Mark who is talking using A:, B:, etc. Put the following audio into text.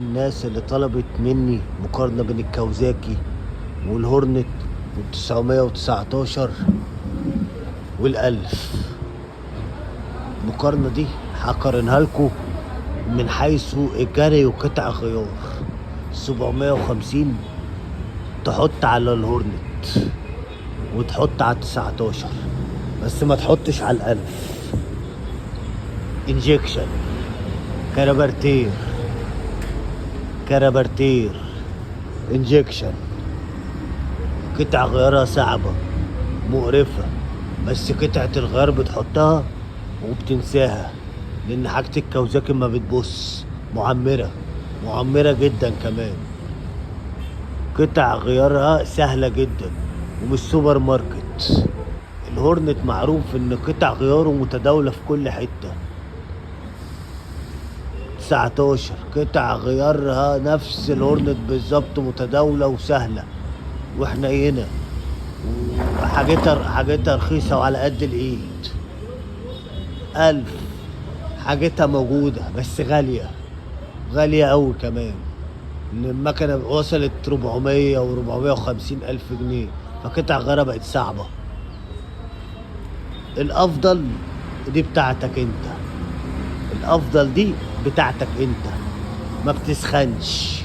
A: الناس اللي طلبت مني مقارنة بين الكاوزاكي والهورنت وال919 والألف. المقارنة دي هقارنها لكم من حيث الجري وقطع غيار. 750 تحط على الهورنت وتحط على 19، بس ما تحطش على الألف. انجكشن، كرابرتير انجكشن، قطع غيارها صعبة مقرفة، بس قطعة الغيار بتحطها وبتنساها، لأن حاجة الكاوزاكي ما بتبص، معمرة جدا كمان. قطع غيارها سهلة جدا ومش سوبر ماركت. الهورنت معروف ان قطع غياره متداولة في كل حتة. 19 قطع غيارها نفس الهورنت بالظبط، متداولة وسهلة وحنينة، وحاجتها رخيصة وعلى قد الإيد. 1000 حاجتها موجودة بس غالية أوي كمان، إن المكنة وصلت 400 و450 ألف جنيه، فقطع غيارها بقت صعبة. الأفضل دي بتاعتك أنت، الأفضل دي بتاعتك أنت، ما بتسخنش.